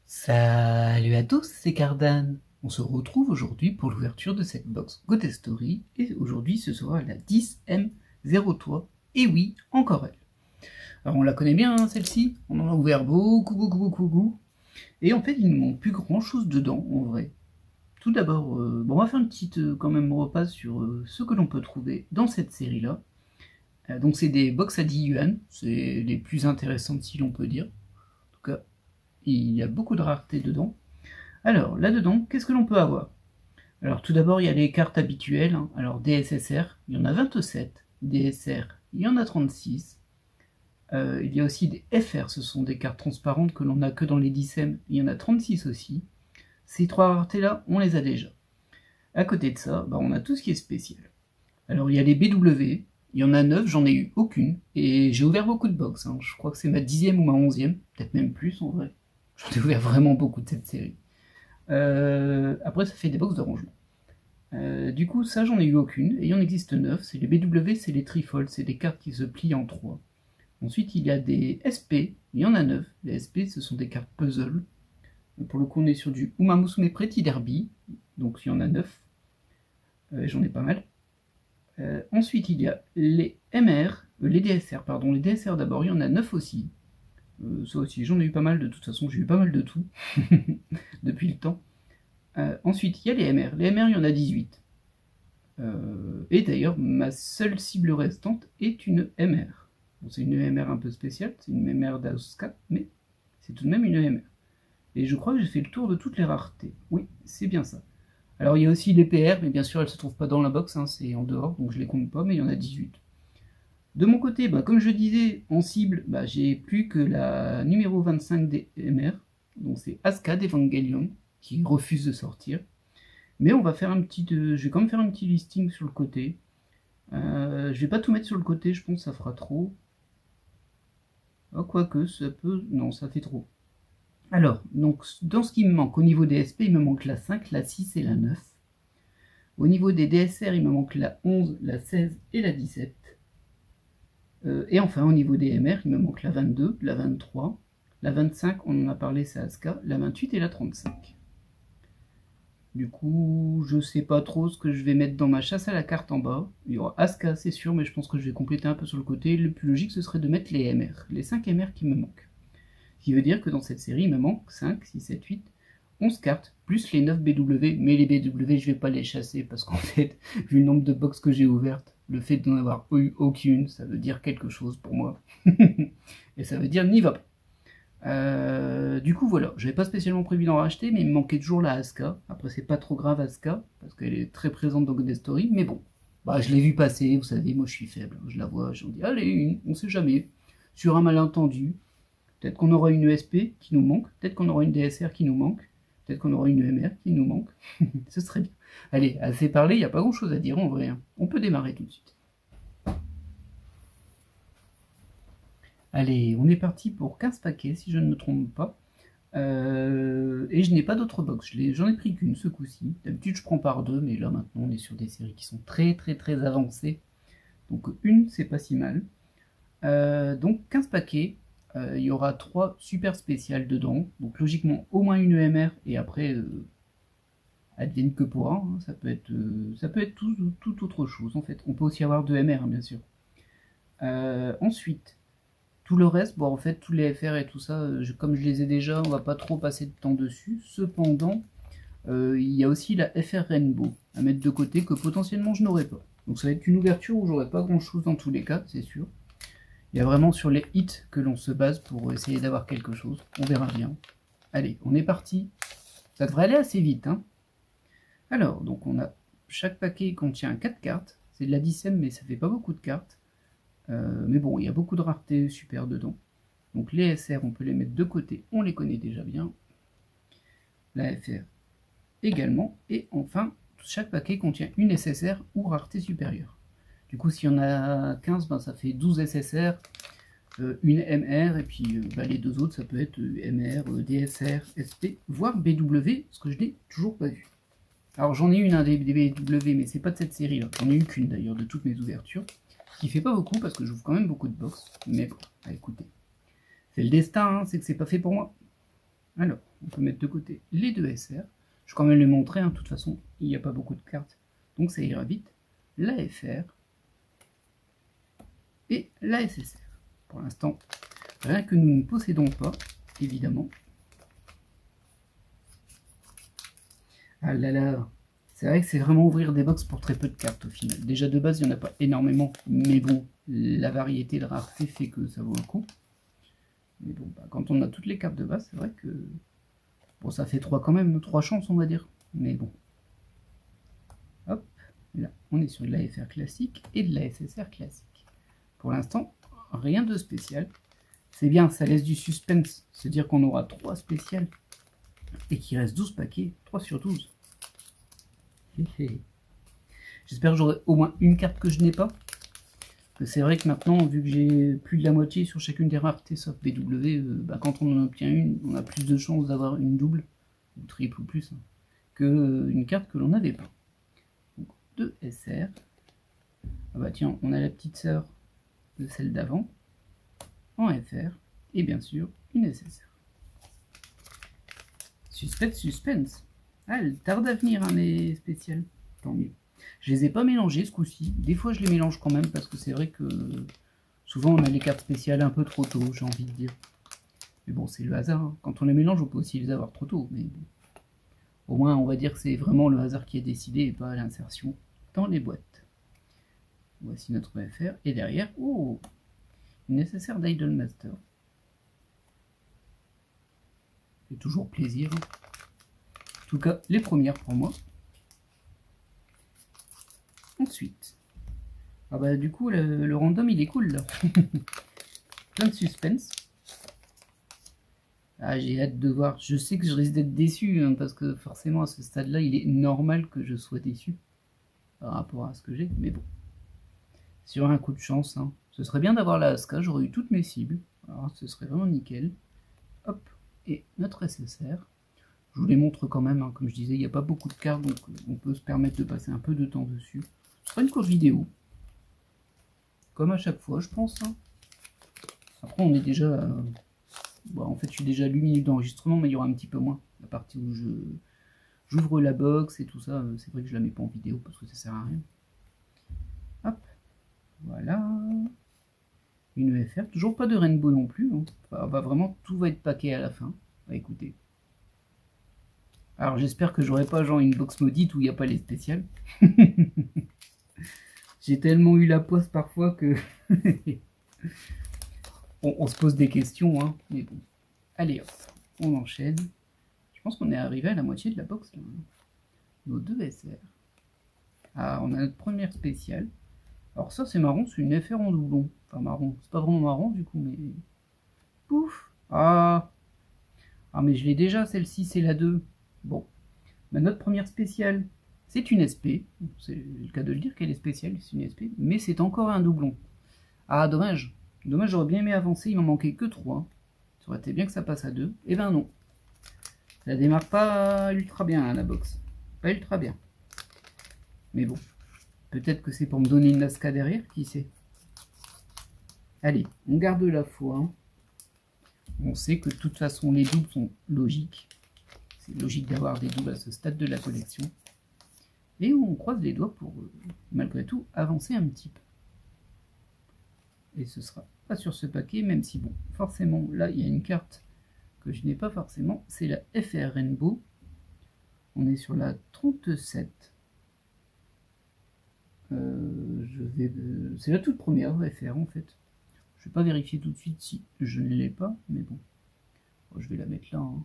Salut à tous, c'est Cardan. On se retrouve aujourd'hui pour l'ouverture de cette box Gote Story et aujourd'hui ce sera la 10M03. Et oui, encore elle. Alors on la connaît bien celle-ci, on en a ouvert beaucoup. Et en fait il ne manque plus grand chose dedans en vrai. Tout d'abord, on va faire une petite quand même repasse sur ce que l'on peut trouver dans cette série là. Donc c'est des box à 10 yuan, c'est les plus intéressantes si l'on peut dire. En tout cas, il y a beaucoup de rareté dedans. Alors, là-dedans, qu'est-ce que l'on peut avoir? Alors, tout d'abord, il y a les cartes habituelles. Alors, DSSR, il y en a 27. DSR, il y en a 36. Il y a aussi des FR, ce sont des cartes transparentes que l'on n'a que dans les 10M. Il y en a 36 aussi. Ces trois raretés-là, on les a déjà. À côté de ça, on a tout ce qui est spécial. Alors, il y a les BW. Il y en a 9, j'en ai eu aucune. Et j'ai ouvert beaucoup de box. Je crois que c'est ma 10e ou ma 11e. Peut-être même plus, en vrai. J'en ai ouvert vraiment beaucoup de cette série. Après, ça fait des box de rangement. Du coup, ça, j'en ai eu aucune. Et il en existe 9. C'est les BW, c'est les trifolds, c'est des cartes qui se plient en 3. Ensuite, il y a des SP. Il y en a 9. Les SP, ce sont des cartes puzzle. Pour le coup, on est sur du Umamusume Pretty Derby. Donc, il y en a 9. J'en ai pas mal. Ensuite, il y a les MR, les DSR, pardon. Les DSR d'abord, il y en a 9 aussi. Ça aussi, j'en ai eu pas mal. De toute façon, j'ai eu pas mal de tout. Depuis le temps. Ensuite, il y a les MR. Les MR, il y en a 18. Et d'ailleurs, ma seule cible restante est une MR. Bon, c'est une MR un peu spéciale, c'est une MR d'Asuka, mais c'est tout de même une MR. Et je crois que j'ai fait le tour de toutes les raretés. Oui, c'est bien ça. Alors, il y a aussi les PR, mais bien sûr, elles ne se trouvent pas dans la box, c'est en dehors, donc je les compte pas, mais il y en a 18. De mon côté, comme je disais, en cible, j'ai plus que la numéro 25 des MR, donc c'est Asuka d'Evangelion, qui refuse de sortir. Mais on va faire je vais quand même faire un petit listing sur le côté. Je vais pas tout mettre sur le côté, je pense que ça fera trop. Oh, quoique, ça peut... Non, ça fait trop. Alors, donc, dans ce qui me manque, au niveau des SP, il me manque la 5, la 6 et la 9. Au niveau des DSR, il me manque la 11, la 16 et la 17. Et enfin, au niveau des MR, il me manque la 22, la 23, la 25, on en a parlé, c'est Asuka, la 28 et la 35. Du coup, je sais pas trop ce que je vais mettre dans ma chasse à la carte en bas. Il y aura Asuka, c'est sûr, mais je pense que je vais compléter un peu sur le côté. Le plus logique, ce serait de mettre les MR, les 5 MR qui me manquent. Ce qui veut dire que dans cette série, il me manque 5, 6, 7, 8, 11 cartes, plus les 9 BW. Mais les BW, je vais pas les chasser parce qu'en fait, vu le nombre de box que j'ai ouvertes, le fait d'en avoir eu aucune, ça veut dire quelque chose pour moi. Et ça veut dire n'y va pas. Du coup voilà, j'avais pas spécialement prévu d'en racheter, mais il me manquait toujours la Asuka. Après c'est pas trop grave Asuka, parce qu'elle est très présente dans Gote Story, mais bon, je l'ai vu passer, vous savez, moi je suis faible, je la vois, j'en dis allez une, on sait jamais. Sur un malentendu, peut-être qu'on aura une ESP qui nous manque, peut-être qu'on aura une DSR qui nous manque, peut-être qu'on aura une EMR qui nous manque, ce serait bien. Allez, assez parlé, il n'y a pas grand chose à dire en vrai, on peut démarrer tout de suite. Allez, on est parti pour 15 paquets si je ne me trompe pas. Et je n'ai pas d'autres box, j'en ai pris qu'une ce coup-ci. D'habitude je prends par deux, mais là maintenant on est sur des séries qui sont très avancées. Donc une c'est pas si mal. Donc 15 paquets, il y aura 3 super spéciales dedans. Donc logiquement au moins une EMR et après advienne que pourra. Ça peut être tout autre chose en fait. On peut aussi avoir 2 MR bien sûr. Ensuite, tout le reste, en fait, tous les FR et tout ça, comme je les ai déjà, on va pas trop passer de temps dessus. Cependant, il y a aussi la FR Rainbow à mettre de côté que potentiellement je n'aurai pas. Donc ça va être une ouverture où j'aurai pas grand chose dans tous les cas, c'est sûr. Il y a vraiment sur les hits que l'on se base pour essayer d'avoir quelque chose. On verra bien. Allez, on est parti. Ça devrait aller assez vite. Alors, donc on a chaque paquet contient 4 cartes. C'est de la 10ème, mais ça fait pas beaucoup de cartes. Mais bon, il y a beaucoup de raretés super dedans. Donc les SR, on peut les mettre de côté, on les connaît déjà bien. La FR également. Et enfin, chaque paquet contient une SSR ou rareté supérieure. Du coup, s'il y en a 15, ça fait 12 SSR, une MR, et puis les deux autres, ça peut être MR, DSR, SP, voire BW, parce que je n'ai toujours pas vu. Alors j'en ai une des BW, mais c'est pas de cette série-là. J'en ai eu qu'une d'ailleurs de toutes mes ouvertures. Ce qui fait pas beaucoup parce que j'ouvre quand même beaucoup de box. Mais bon, écoutez. C'est le destin, c'est que c'est pas fait pour moi. Alors, on peut mettre de côté les deux SR. Je vais quand même les montrer, hein. De toute façon, il n'y a pas beaucoup de cartes, donc ça ira vite. La FR et la SSR. Pour l'instant, rien que nous ne possédons pas, évidemment. Ah là là, c'est vrai que c'est vraiment ouvrir des box pour très peu de cartes au final. Déjà de base, il n'y en a pas énormément, mais bon, la variété de rareté fait que ça vaut le coup. Mais bon, bah, quand on a toutes les cartes de base, c'est vrai que... Bon, ça fait 3 quand même, 3 chances on va dire. Mais bon. Hop, là, on est sur de la FR classique et de la SSR classique. Pour l'instant, rien de spécial. C'est bien, ça laisse du suspense. Se dire qu'on aura 3 spéciales et qu'il reste 12 paquets, 3 sur 12. J'espère que j'aurai au moins une carte que je n'ai pas. C'est vrai que maintenant, vu que j'ai plus de la moitié sur chacune des raretés sauf BW, bah, quand on en obtient une, on a plus de chances d'avoir une double, ou triple ou plus, hein, que une carte que l'on n'avait pas. Donc 2 SR. Ah bah tiens, on a la petite sœur de celle d'avant, en FR, et bien sûr, une SSR. Suspense, suspense. Ah, elle tarde à venir, hein, les spéciales. Tant mieux. Je les ai pas mélangés ce coup-ci. Des fois, je les mélange quand même parce que c'est vrai que souvent on a les cartes spéciales un peu trop tôt, j'ai envie de dire. Mais bon, c'est le hasard. Hein. Quand on les mélange, on peut aussi les avoir trop tôt. Mais bon. Au moins, on va dire que c'est vraiment le hasard qui a décidé et pas l'insertion dans les boîtes. Voici notre FR. Et derrière, oh, une nécessaire d'Idolmaster. C'est toujours plaisir. Hein. En tout cas, les premières pour moi. Ensuite, ah bah du coup le random il est cool là. Plein de suspense. Ah, j'ai hâte de voir. Je sais que je risque d'être déçu hein, parce que forcément à ce stade là il est normal que je sois déçu par rapport à ce que j'ai. Mais bon, sur un coup de chance, hein. Ce serait bien d'avoir la Aska, j'aurais eu toutes mes cibles. Alors ce serait vraiment nickel. Hop, et notre SSR. Je vous les montre quand même, hein. Comme je disais, il n'y a pas beaucoup de cartes, donc on peut se permettre de passer un peu de temps dessus. Ce sera une courte vidéo. Comme à chaque fois, je pense. Hein. Après, on est déjà... Bon, en fait, je suis déjà à 8 minutes d'enregistrement, mais il y aura un petit peu moins. La partie où j'ouvre la box et tout ça, c'est vrai que je la mets pas en vidéo parce que ça sert à rien. Hop, voilà. Une EFR, toujours pas de rainbow non plus. Hein. Enfin, vraiment, tout va être paquet à la fin. Bah, écoutez. Alors, j'espère que j'aurai pas genre une box maudite où il n'y a pas les spéciales. J'ai tellement eu la poisse parfois que... on se pose des questions, hein, mais bon. Allez hop, on enchaîne. Je pense qu'on est arrivé à la moitié de la box. Là. Nos 2 SR. Ah, on a notre première spéciale. Alors ça c'est marrant, c'est une FR en doublon. Enfin marron, c'est pas vraiment marron du coup, mais... Pouf. Ah, mais je l'ai déjà, celle-ci, c'est la 2. Bon, bah, notre première spéciale, c'est une SP. C'est le cas de le dire qu'elle est spéciale, c'est une SP. Mais c'est encore un doublon. Ah, dommage. Dommage, j'aurais bien aimé avancer, il m'en manquait que 3. Ça aurait été bien que ça passe à 2. Et ben non. Ça démarre pas ultra bien, hein, la box. Pas ultra bien. Mais bon. Peut-être que c'est pour me donner une Nazca derrière, qui sait. Allez, on garde la foi. Hein. On sait que de toute façon, les doubles sont logiques. C'est logique d'avoir des doubles à ce stade de la collection. Et on croise les doigts pour, malgré tout, avancer un petit peu. Et ce sera pas sur ce paquet, même si, bon, forcément, là, il y a une carte que je n'ai pas forcément. C'est la FR Rainbow. On est sur la 37. C'est la toute première FR, en fait. Je vais pas vérifier tout de suite si je ne l'ai pas, mais bon. Bon, je vais la mettre là. Hein.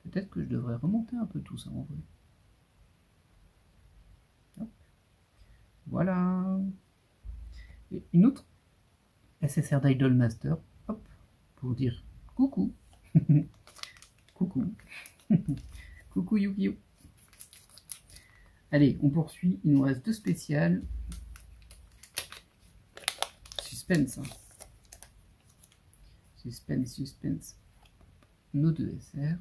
Peut-être que je devrais remonter un peu tout ça, en vrai. Hop. Voilà. Et une autre SSR d'Idolmaster, hop, pour dire coucou. Coucou. Coucou Yu-Gi-Oh! Allez, on poursuit. Il nous reste 2 spéciales. Suspense. Hein. Suspense, suspense. Nos 2 SR.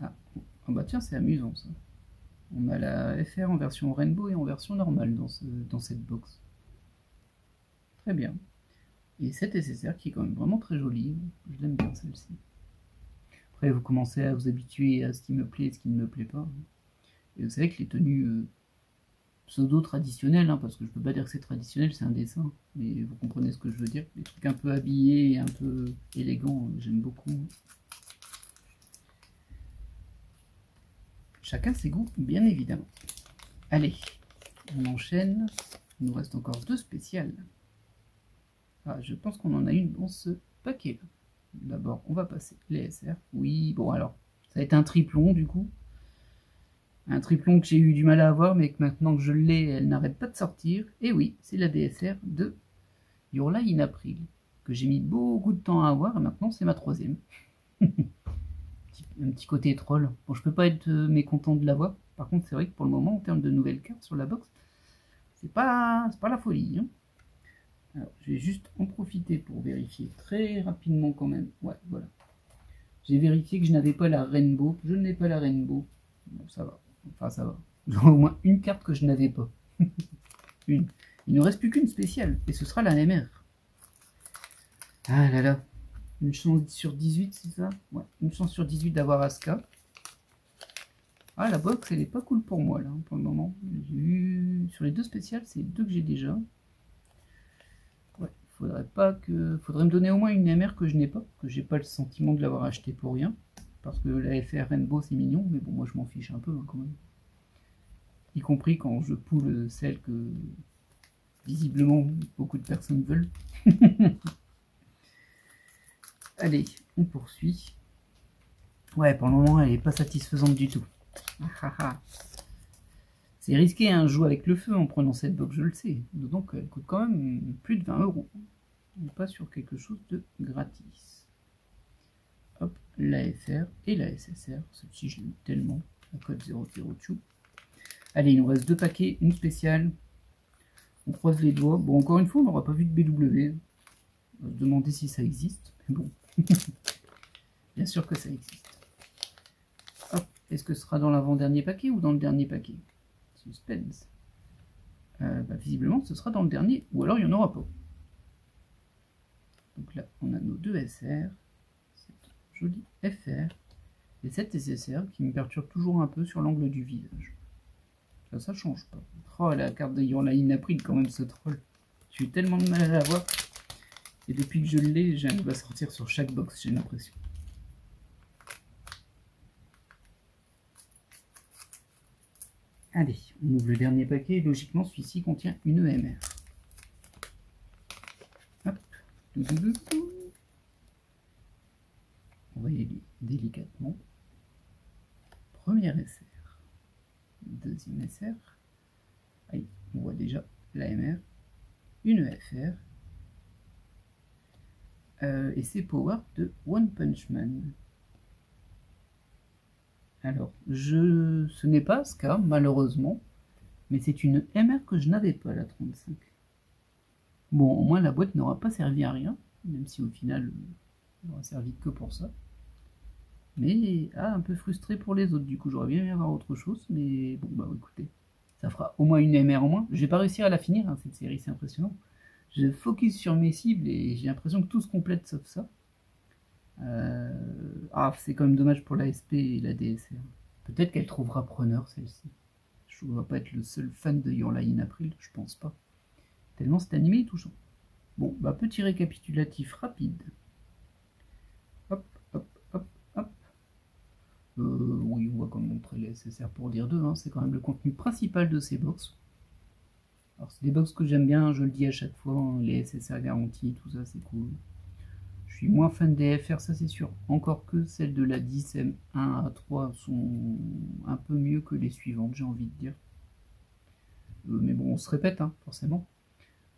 Ah, oh bah tiens, c'est amusant ça. On a la FR en version Rainbow et en version normale dans cette box. Très bien. Et cette SSR qui est quand même vraiment très jolie. Je l'aime bien celle-ci. Après, vous commencez à vous habituer à ce qui me plaît et ce qui ne me plaît pas. Et vous savez que les tenues pseudo-traditionnelles, hein, parce que je peux pas dire que c'est traditionnel, c'est un dessin, mais vous comprenez ce que je veux dire. Les trucs un peu habillés et un peu élégants, j'aime beaucoup. Chacun ses goûts, bien évidemment. Allez, on enchaîne. Il nous reste encore 2 spéciales. Ah, je pense qu'on en a une dans ce paquet-là. D'abord, on va passer les SR. Oui, bon alors, ça va être un triplon du coup. Un triplon que j'ai eu du mal à avoir, mais que maintenant que je l'ai, elle n'arrête pas de sortir. Et oui, c'est la DSR de Your Lie in April, que j'ai mis beaucoup de temps à avoir, et maintenant c'est ma 3e. Un petit côté troll. Bon, je peux pas être mécontent de l'avoir. Par contre, c'est vrai que pour le moment, en termes de nouvelles cartes sur la box, c'est pas la folie. Hein. Alors, je vais juste en profiter pour vérifier très rapidement quand même. Ouais, voilà. J'ai vérifié que je n'avais pas la Rainbow. Je n'ai pas la Rainbow. Bon, ça va. Enfin, ça va. J'aurai au moins une carte que je n'avais pas. Une. Il ne reste plus qu'une spéciale. Et ce sera la MR. Ah là là. Une chance sur 18, c'est ça? Ouais. Une chance sur 18 d'avoir Asuka. Ah, la box, elle est pas cool pour moi, là, pour le moment. Sur les 2 spéciales, c'est 2 que j'ai déjà. Ouais, faudrait me donner au moins une MR que je n'ai pas, que j'ai pas le sentiment de l'avoir acheté pour rien. Parce que la FR Rainbow, c'est mignon, mais bon, moi, je m'en fiche un peu, hein, quand même. Y compris quand je poule celle que, visiblement, beaucoup de personnes veulent. Allez, on poursuit. Ouais, pour le moment, elle est pas satisfaisante du tout. C'est risqué, hein, jouer avec le feu en prenant cette box, je le sais. Donc elle coûte quand même plus de 20 €. On n'est pas sur quelque chose de gratis. Hop, la FR et la SSR. Celle-ci, je l'aime tellement. La code 00 Allez, il nous reste 2 paquets, une spéciale. On croise les doigts. Bon, encore une fois, on n'aura pas vu de BW. On va se demander si ça existe. Mais bon. Bien sûr que ça existe. Hop, est-ce que ce sera dans l'avant-dernier paquet ou dans le dernier paquet? Suspense. Visiblement, ce sera dans le dernier, ou alors il n'y en aura pas. Donc là, on a nos 2 SR, cette jolie FR, et cette SSR qui me perturbe toujours un peu sur l'angle du visage. Ça change pas. Oh, la carte de Your Lie in April, quand même, ce troll. J'ai eu tellement de mal à l'avoir. Et depuis que je l'ai, j'arrive à sortir sur chaque box, j'ai l'impression. Allez, on ouvre le dernier paquet et logiquement celui-ci contient une EMR. Hop, on va y aller délicatement. Première SR, deuxième SR. Allez, on voit déjà l'AMR, une EFR. Et c'est Power de One Punch Man. Alors, ce n'est pas ce cas, malheureusement, mais c'est une MR que je n'avais pas, la 35. Bon, au moins la boîte n'aura pas servi à rien, même si au final, elle n'aura servi que pour ça. Mais un peu frustré pour les autres, du coup j'aurais bien aimé avoir autre chose, mais bon, bah écoutez, ça fera au moins une MR en moins. Je vais pas réussir à la finir, hein, cette série, c'est impressionnant. Je focus sur mes cibles et j'ai l'impression que tout se complète sauf ça. C'est quand même dommage pour la SP et la DSR. Peut-être qu'elle trouvera preneur celle-ci. Je ne dois pas être le seul fan de Your Lie in April, je pense pas. Tellement cet animé est touchant. Bon, petit récapitulatif rapide. Hop, hop, hop, hop. Oui, on va quand même montrer les SSR pour dire deux, hein. C'est quand même le contenu principal de ces box. Alors c'est des box que j'aime bien, je le dis à chaque fois, hein, les SSR garantis, tout ça c'est cool. Je suis moins fan des FR, ça c'est sûr. Encore que celles de la 10 M1 à 3 sont un peu mieux que les suivantes, j'ai envie de dire. Mais bon, on se répète, hein, forcément.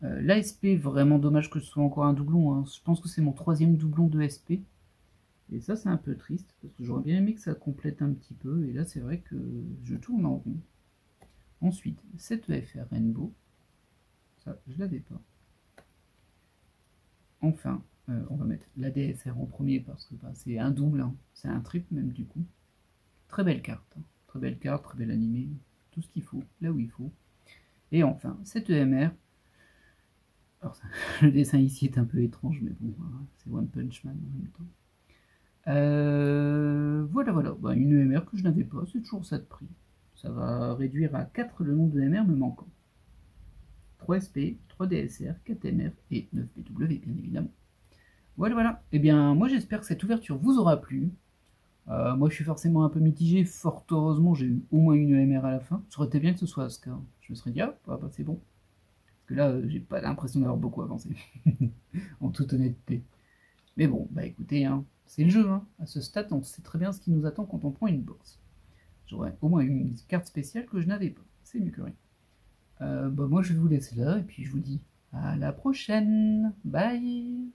L'ASP, vraiment dommage que ce soit encore un doublon. Hein. Je pense que c'est mon 3e doublon de SP. Et ça, c'est un peu triste, parce que j'aurais bien aimé que ça complète un petit peu. Et là, c'est vrai que je tourne en rond. Ensuite, cette EFR Rainbow. Ça, je l'avais pas. Enfin, on va mettre la DSR en premier, parce que c'est un double. Hein. C'est un triple même, du coup. Très belle carte. Hein. Très belle carte, très belle animée. Tout ce qu'il faut, là où il faut. Et enfin, cette EMR. Alors, le dessin ici est un peu étrange, mais bon, c'est One Punch Man en même temps. Voilà, voilà. Bah, une EMR que je n'avais pas, c'est toujours ça de prix. Ça va réduire à 4 le nombre de EMR me manquant. 3 SP, 3 DSR, 4 MR et 9 PW, bien évidemment. Voilà, voilà. Eh bien, moi j'espère que cette ouverture vous aura plu. Moi je suis forcément un peu mitigé. Fort heureusement, j'ai eu au moins une EMR à la fin. Ça aurait été bien que ce soit Asuka. Je me serais dit, ah, bah, c'est bon. Parce que là, j'ai pas l'impression d'avoir beaucoup avancé. En toute honnêteté. Mais bon, bah écoutez, hein, c'est le jeu. Hein. À ce stade, on sait très bien ce qui nous attend quand on prend une box. J'aurais au moins une carte spéciale que je n'avais pas. C'est mieux que rien. Bah moi je vais vous laisser là et puis je vous dis à la prochaine. Bye.